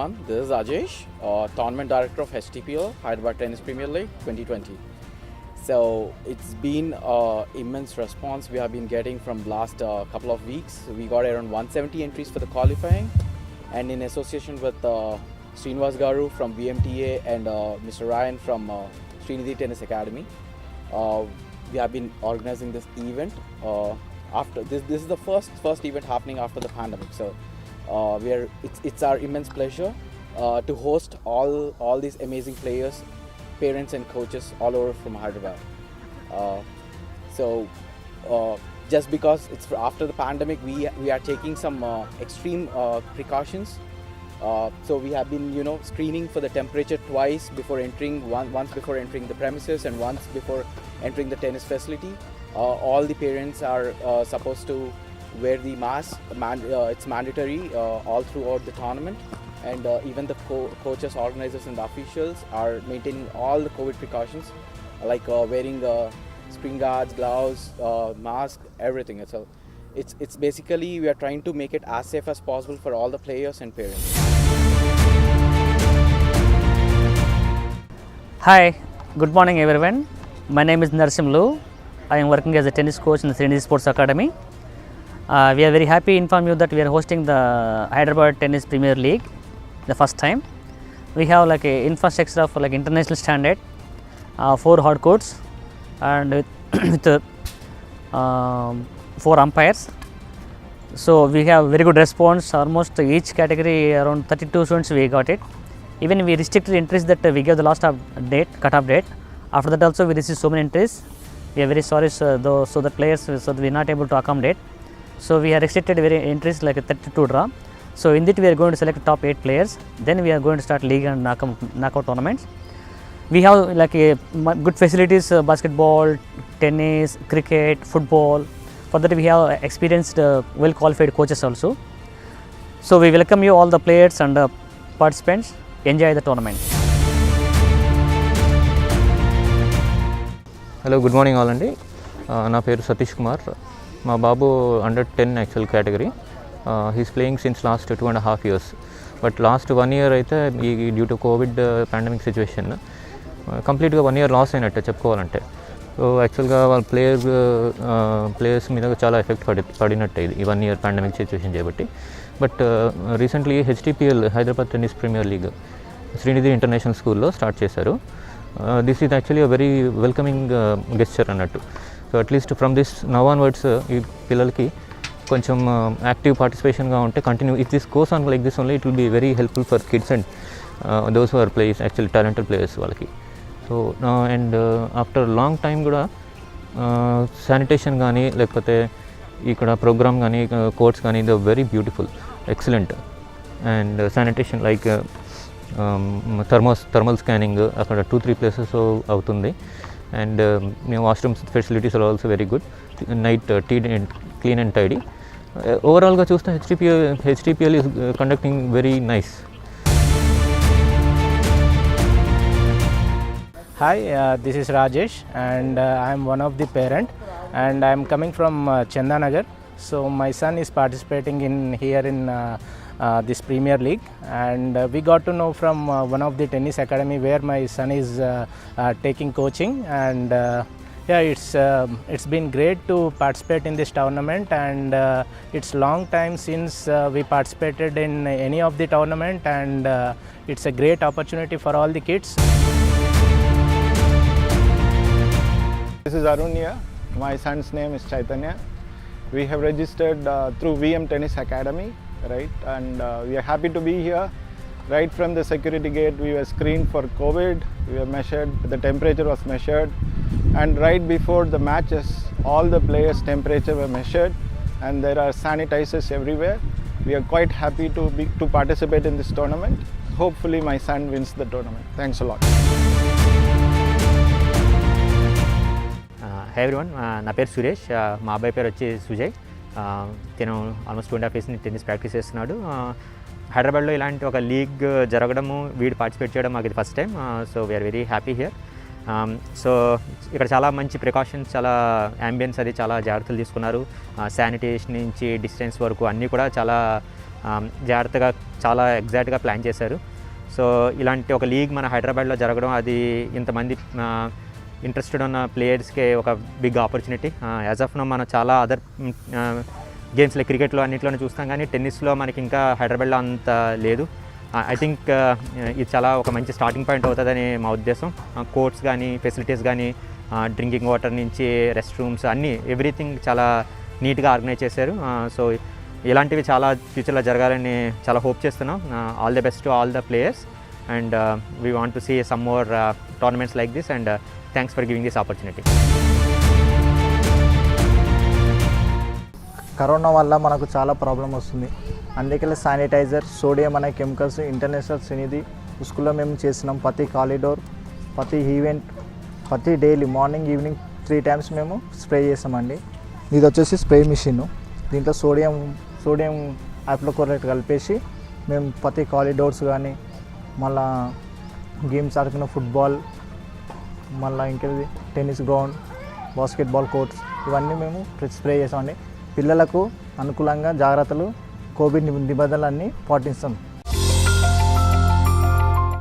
everyone. This is Ajesh, Tournament Director of HTPL, Hyderabad Tennis Premier League 2020. So it's been immense response we have been getting from last couple of weeks. We got around 170 entries for the qualifying, and in association with Srinivas Garu from VMTA and Mr. Ryan from Srinidhi Tennis Academy, we have been organizing this event. After this is the first event happening after the pandemic. So it's our immense pleasure to host all these amazing players, parents and coaches all over from Hyderabad. Just because it's after the pandemic, we are taking some extreme precautions. So we have been screening for the temperature twice before entering, once before entering the premises and once before entering the tennis facility. All the parents are supposed to wear the mask. It's mandatory all throughout the tournament, and even the coaches, organizers and the officials are maintaining all the COVID precautions, like wearing screen guards, gloves, mask, everything. So it's basically we are trying to make it as safe as possible for all the players and parents. Hi, good morning everyone. My name is Narsimlu. I am working as a tennis coach in the Srinidhi Sports Academy. We are very happy to inform you that we are hosting the Hyderabad Tennis Premier League the first time. We have like a infrastructure of like international standard, 4 hard courts, and with 4 umpires. So we have very good response. Almost each category around 32 students we got it. Even we restricted entries that we gave the last cut-off date. After that also we received so many entries. We are very sorry so the players we are not able to accommodate. So we have restricted very entries like a 32 draw. So in that we are going to select top 8 players. Then we are going to start league and knockout tournaments. We have like a good facilities, basketball, tennis, cricket, football. For that we have experienced well qualified coaches also. So we welcome you all the players and participants. Enjoy the tournament. Hello good morning all అండి. నా పేరు సతీష్ కుమార్. మా బాబు under 10 actual category. He's playing since last 2.5 years. But last 1 year అయితే ఈ due to COVID pandemic situation కంప్లీట్గా 1 year loss అయినట్టే చెప్పుకోవాలంటే. సో యాక్చువల్గా వాళ్ళ ప్లేయర్స్ మీద చాలా ఎఫెక్ట్ పడినట్టే ఈ 1 year పాండమిక్ సిచ్యువేషన్ చేయబట్టి. But recently HTPL Hyderabad tennis premier league Srinidhi international స్కూల్లో స్టార్ట్ చేశారు. This is actually a very welcoming gesture అన్నట్టు. So at least from this now onwards ఈ పిల్లలకి కొంచెం యాక్టివ్ పార్టిసిపేషన్గా ఉంటే continue if this goes on like this only it will be very helpful for kids and those who are players actually talented players వాళ్ళకి. So and after long time కూడా sanitation కానీ లేకపోతే ఇక్కడ ప్రోగ్రామ్ కానీ courts కానీ the very beautiful, excellent. And sanitation like thermal scanning అక్కడ 2-3 places అవుతుంది. And washrooms facilities are also very good. Neat clean and tidy. ఓవరాల్గా చూస్తే HTPL is conducting very nice. Hi, this is Rajesh and I am one of the parent and I am coming from Chandanagar. So my son is participating here in this Premier League, and we got to know from one of the tennis academy where my son is taking coaching, and it's been great to participate in this tournament, and it's long time since we participated in any of the tournament, and it's a great opportunity for all the kids. This is Arun here. My son's name is Chaitanya. We have registered through VM Tennis Academy, right? And we are happy to be here. Right from the security gate, we were screened for COVID. We were measured, the temperature was measured. And right before the matches, all the players' temperature were measured. And there are sanitizers everywhere. We are quite happy to participate in this tournament. Hopefully my son wins the tournament. Thanks a lot. Hi everyone, నా పేరు సురేష్. మా అబ్బాయి పేరు వచ్చి సుజయ్. తను almost 2.5 years tennis practice చేస్తున్నాడు. హైదరాబాద్లో ఇలాంటి ఒక లీగ్ జరగడము, వీడు పార్టిసిపేట్ చేయడం మాకు ఇది first time. So we are very happy here. So ఇక్కడ చాలా మంచి ప్రికాషన్స్, చాలా యాంబియన్స్ అది చాలా జాగ్రత్తలు తీసుకున్నారు. శానిటేషన్ నుంచి డిస్టెన్స్ వరకు అన్నీ కూడా చాలా జాగ్రత్తగా చాలా ఎగ్జాక్ట్గా ప్లాన్ చేశారు. సో ఇలాంటి ఒక లీగ్ మన హైదరాబాద్లో జరగడం, అది ఇంతమంది ఇంట్రెస్టెడ్ ఉన్న ప్లేయర్స్కి ఒక big opportunity. As of now మనం చాలా అదర్ గేమ్స్ లైక్ క్రికెట్లో అన్నింటిలోనే చూస్తాం, కానీ టెన్నిస్లో మనకి ఇంకా హైదరాబాద్లో అంత లేదు. ఐ థింక్ ఇది చాలా ఒక మంచి స్టార్టింగ్ పాయింట్ అవుతుందని మా ఉద్దేశం. కోర్ట్స్ కానీ, ఫెసిలిటీస్ కానీ, డ్రింకింగ్ వాటర్ నుంచి రెస్ట్ రూమ్స్ అన్నీ ఎవ్రీథింగ్ చాలా నీట్గా ఆర్గనైజ్ చేశారు. సో ఇలాంటివి చాలా ఫ్యూచర్లో జరగాలని చాలా హోప్ చేస్తున్నాం. All the best to all the players, and we want to see some more tournaments like this, and thanks for giving this opportunity. Corona వల్ల మనకు చాలా ప్రాబ్లం వస్తుంది. అందుకే శానిటైజర్, సోడియం అనే కెమికల్స్ ఇంటర్నేషనల్స్ అనేది స్కూల్లో మేము చేసినాం. ప్రతి కారిడోర్, ప్రతి ఈవెంట్, ప్రతి డైలీ మార్నింగ్ ఈవినింగ్ 3 times మేము స్ప్రే చేస్తామండి. ఇది వచ్చేసి స్ప్రే మిషన్. దీంట్లో సోడియం హైపోక్లోరైట్ కలిపేసి మేము ప్రతి కారిడోర్స్ కానీ, మళ్ళా గేమ్స్ ఆడుకున్న ఫుట్బాల్, మళ్ళీ ఇంకేది టెన్నిస్ గ్రౌండ్, బాస్కెట్బాల్ కోర్ట్స్, ఇవన్నీ మేము స్ప్రే చేస్తామండి. పిల్లలకు అనుకూలంగా జాగ్రత్తలు, కోవిడ్ నిబంధనలన్నీ పాటిస్తాం.